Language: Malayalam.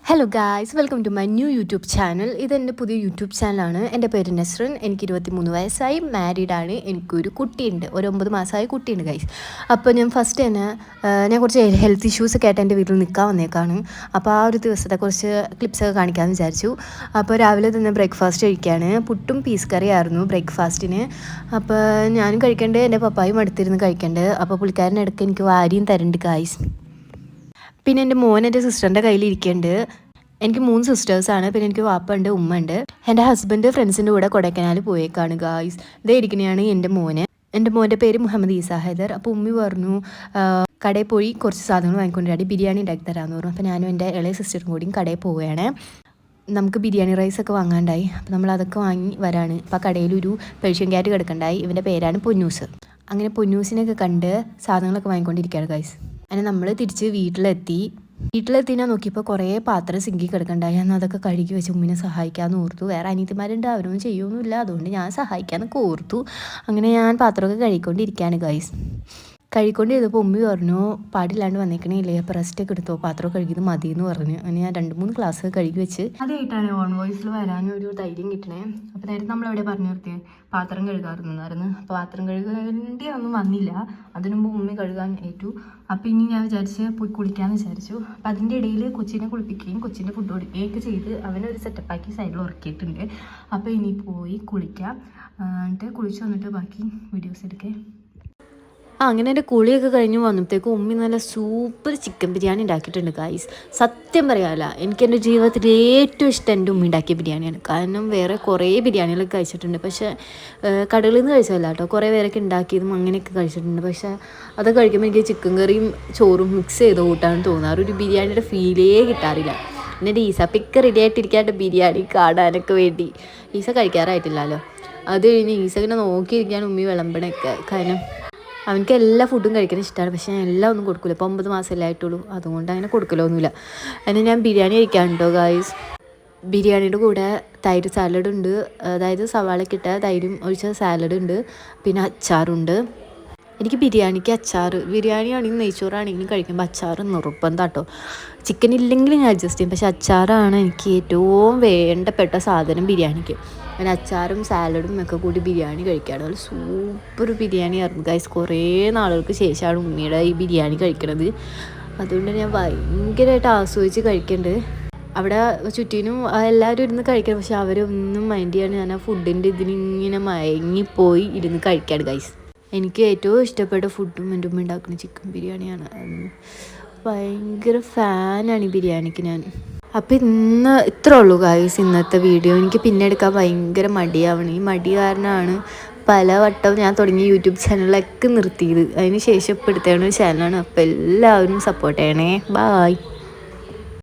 Hello guys, welcome to my new YouTube channel. ഇതെൻ്റെ പുതിയ യൂട്യൂബ് ചാനലാണ്. എൻ്റെ പേര് നസ്റിൻ. എനിക്ക് 23 വയസ്സായി, മാരീഡാണ്. എനിക്കൊരു കുട്ടിയുണ്ട്, ഒരു 9 മാസമായ കുട്ടിയുണ്ട് ഗൈസ്. അപ്പോൾ ഞാൻ ഫസ്റ്റ് തന്നെ ഞാൻ കുറച്ച് ഹെൽത്ത് ഇഷ്യൂസ് ഒക്കെ ആയിട്ട് എൻ്റെ വീട്ടിൽ നിൽക്കാൻ വന്നേക്കാണ്. അപ്പോൾ ആ ഒരു ദിവസത്തെ കുറച്ച് ക്ലിപ്സൊക്കെ കാണിക്കാമെന്ന് വിചാരിച്ചു. അപ്പോൾ രാവിലെ തന്നെ ബ്രേക്ക്ഫാസ്റ്റ് കഴിക്കുകയാണ്. പുട്ടും പീസ് കറിയായിരുന്നു ബ്രേക്ക്ഫാസ്റ്റിന്. അപ്പോൾ ഞാനും കഴിക്കേണ്ടത്, എൻ്റെ പപ്പായും അടുത്തിരുന്ന് കഴിക്കേണ്ടത്. അപ്പോൾ പുള്ളിക്കാരനിടയ്ക്ക് എനിക്ക് വാരിയും തരുന്നുണ്ട് ഗൈസ്. പിന്നെ എൻ്റെ മോൻ എൻ്റെ സിസ്റ്ററിൻ്റെ കയ്യിലിരിക്കുന്നുണ്ട്. എനിക്ക് 3 സിസ്റ്റേഴ്സാണ്. പിന്നെ എനിക്ക് വാപ്പ ഉണ്ട്, ഉമ്മ ഉണ്ട്. എൻ്റെ ഹസ്ബൻഡ് ഫ്രണ്ട്സിൻ്റെ കൂടെ കൊടൈക്കനാൽ പോയേക്കാണ് ഗായ്സ്. ഇതേ ഇരിക്കുന്നതാണ് എൻ്റെ മോന്. എൻ്റെ മോൻ്റെ പേര് മുഹമ്മദ് ഈസാ ഹൈദർ. അപ്പോൾ ഉമ്മി പറഞ്ഞു കടയിൽ പോയി കുറച്ച് സാധനങ്ങൾ വാങ്ങിക്കൊണ്ടിരാടി, ബിരിയാണി ഉണ്ടാക്കി തരാമെന്ന് പറഞ്ഞു. അപ്പോൾ ഞാനും എൻ്റെ ഇളയ സിസ്റ്ററും കൂടിയും കടയിൽ പോവുകയാണ്. നമുക്ക് ബിരിയാണി റൈസൊക്കെ വാങ്ങാണ്ടായി. അപ്പോൾ നമ്മൾ അതൊക്കെ വാങ്ങി വരാണ്. അപ്പോൾ ആ കടയിലൊരു പേർഷ്യൻ ക്യാറ്റ് കിടക്കണ്ടായി. ഇവൻ്റെ പേരാണ് പൊന്നൂസ്. അങ്ങനെ പൊന്നൂസിനെയൊക്കെ കണ്ട് സാധനങ്ങളൊക്കെ വാങ്ങിക്കൊണ്ടിരിക്കുകയാണ് ഗൈസ്. അങ്ങനെ നമ്മൾ തിരിച്ച് വീട്ടിലെത്തി ഞാൻ നോക്കിയപ്പോൾ കുറേ പാത്രം സിങ്കി കിടക്കണ്ടായി. എന്നാൽ അതൊക്കെ കഴുകി വെച്ച് ഉമ്മിനെ സഹായിക്കാമെന്ന് ഓർത്തു. വേറെ അനിയത്തിമാരുണ്ട്, അവരൊന്നും ചെയ്യുമൊന്നുമില്ല, അതുകൊണ്ട് ഞാൻ സഹായിക്കാമെന്നൊക്കെ ഓർത്തു. അങ്ങനെ ഞാൻ പാത്രമൊക്കെ കഴുകിക്കൊണ്ടിരിക്കുകയാണ് ഗൈസ്. കഴിക്കൊണ്ടിരുന്നപ്പോൾ ഉമ്മി പറഞ്ഞു പാടില്ലാണ്ട് വന്നേക്കണേയില്ലേ, അപ്പോൾ റെസ്റ്റൊക്കെ എടുത്തോ, പാത്രം കഴുകിയത് മതി എന്ന് പറഞ്ഞു. അങ്ങനെ ഞാൻ 2-3 ഗ്ലാസ് കഴുകി വെച്ച് ആദ്യമായിട്ടാണ് ഓൺ വോയിസിൽ വരാനൊരു ധൈര്യം കിട്ടണേ. അപ്പോൾ നേരത്തെ നമ്മളെവിടെ പറഞ്ഞു നിർത്തിയത് പാത്രം കഴുകാറുന്നായിരുന്നു. അപ്പോൾ പാത്രം കഴുകേണ്ടി ഒന്നും വന്നില്ല, അതിനു മുമ്പ് ഉമ്മി കഴുകാൻ ഏറ്റു. അപ്പോൾ ഇനി ഞാൻ വിചാരിച്ച് പോയി കുളിക്കാമെന്ന് വിചാരിച്ചു. അപ്പോൾ അതിൻ്റെ ഇടയിൽ കൊച്ചിനെ കുളിപ്പിക്കുകയും കൊച്ചിൻ്റെ ഫുഡ് കൊടുക്കുകയൊക്കെ ചെയ്ത് അവനൊരു സെറ്റപ്പാക്കി സൈഡിൽ ഉറക്കിയിട്ടുണ്ട്. അപ്പോൾ ഇനി പോയി കുളിക്കാം. എന്നിട്ട് കുളിച്ച് വന്നിട്ട് ബാക്കി വീഡിയോസ് എടുക്കേ. അങ്ങനെ എൻ്റെ കുളിയൊക്കെ കഴിഞ്ഞ് വന്നപ്പോഴത്തേക്കും ഉമ്മി നല്ല സൂപ്പർ ചിക്കൻ ബിരിയാണി ഉണ്ടാക്കിയിട്ടുണ്ട് ഗായ്സ്. സത്യം പറയാമല്ല, എനിക്ക് എൻ്റെ ജീവിതത്തിൽ ഏറ്റവും ഇഷ്ടം എൻ്റെ ഉമ്മ ഉണ്ടാക്കിയ ബിരിയാണിയാണ്. കാരണം വേറെ കുറേ ബിരിയാണികളൊക്കെ കഴിച്ചിട്ടുണ്ട്, പക്ഷേ കടകളിൽ നിന്ന് കഴിച്ചതല്ല കേട്ടോ, കുറേ പേരൊക്കെ ഉണ്ടാക്കിയതും അങ്ങനെയൊക്കെ കഴിച്ചിട്ടുണ്ട്. പക്ഷേ അത് കഴിക്കുമ്പോൾ എനിക്ക് ചിക്കൻ കറിയും ചോറും മിക്സ് ചെയ്ത് കൂട്ടാണെന്ന് തോന്നാറ്, ഒരു ബിരിയാണിയുടെ ഫീലേ കിട്ടാറില്ല. പിന്നെ ഈസ പിക്ക് റെഡി ആയിട്ടിരിക്കാണ്ട് ബിരിയാണി കാണാനൊക്കെ വേണ്ടി. ഈസ കഴിക്കാറായിട്ടില്ലല്ലോ. അത് കഴിഞ്ഞ് ഈസ ഇങ്ങനെ നോക്കിയിരിക്കുകയാണ് ഉമ്മി വിളമ്പണൊക്കെ. കാരണം അവനക്ക് എല്ലാ ഫുഡും കഴിക്കാൻ ഇഷ്ടമാണ്, പക്ഷേ ഞാൻ എല്ലാം ഒന്നും കൊടുക്കില്ല. ഇപ്പോൾ 9 മാസമല്ലേ ആയിട്ടുള്ളൂ, അതുകൊണ്ട് അങ്ങനെ കൊടുക്കലൊന്നുമില്ല. അതിന് ഞാൻ ബിരിയാണി കഴിക്കാനുണ്ടോ ഗായ്സ്. ബിരിയാണിയുടെ കൂടെ തൈര് സാലഡ് ഉണ്ട്, അതായത് സവാളയൊക്കെ ഇട്ട തൈരും ഒഴിച്ച സാലഡ് ഉണ്ട്, പിന്നെ അച്ചാറുണ്ട്. എനിക്ക് ബിരിയാണിക്ക് അച്ചാർ, ബിരിയാണി ആണെങ്കിലും നെയ്ച്ചോറാണെങ്കിലും കഴിക്കുമ്പോൾ അച്ചാർ നിർബന്ധം കേട്ടോ. ചിക്കൻ ഇല്ലെങ്കിലും ഞാൻ അഡ്ജസ്റ്റ് ചെയ്യും, പക്ഷേ അച്ചാറാണ് എനിക്ക് ഏറ്റവും വേണ്ടപ്പെട്ട സാധനം ബിരിയാണിക്ക്. അങ്ങനെ അച്ചാറും സാലഡും ഒക്കെ കൂടി ബിരിയാണി കഴിക്കുകയാണ്. നല്ല സൂപ്പർ ബിരിയാണി ആയിരുന്നു ഗൈസ്. കുറേ നാളുകൾക്ക് ശേഷമാണ് ഉമ്മിയുടെ ഈ ബിരിയാണി കഴിക്കണത്, അതുകൊണ്ട് ഞാൻ ഭയങ്കരമായിട്ട് ആസ്വദിച്ച് കഴിക്കുന്നുണ്ട്. അവിടെ ചുറ്റിനും എല്ലാവരും ഇരുന്ന് കഴിക്കണം, പക്ഷെ അവരൊന്നും മൈൻഡ് ചെയ്യാണ്. ഞാൻ ആ ഫുഡിൻ്റെ ഇതിനിങ്ങനെ മയങ്ങിപ്പോയി ഇരുന്ന് കഴിക്കാണ് ഗൈസ്. എനിക്ക് ഏറ്റവും ഇഷ്ടപ്പെട്ട ഫുഡും എൻ്റെ ഉമ്മ ഉണ്ടാക്കുന്ന ചിക്കൻ ബിരിയാണിയാണ്. ഭയങ്കര ഫാനാണ് ഈ ബിരിയാണിക്ക് ഞാൻ. അപ്പോൾ ഇന്ന് ഇത്രേ ഉള്ളൂ ഗായ്സ് ഇന്നത്തെ വീഡിയോ. എനിക്ക് പിന്നെ എടുക്കാൻ ഭയങ്കര മടിയാവണം. ഈ മടി കാരണമാണ് പലവട്ടം ഞാൻ തുടങ്ങിയ യൂട്യൂബ് ചാനലിലൊക്കെ നിർത്തിയത്. അതിന് ശേഷം ഇപ്പോൾ എടുത്തേണ്ട ഒരു ചാനലാണ്. അപ്പോൾ എല്ലാവരും സപ്പോർട്ട് ചെയ്യണേ. ബായ്.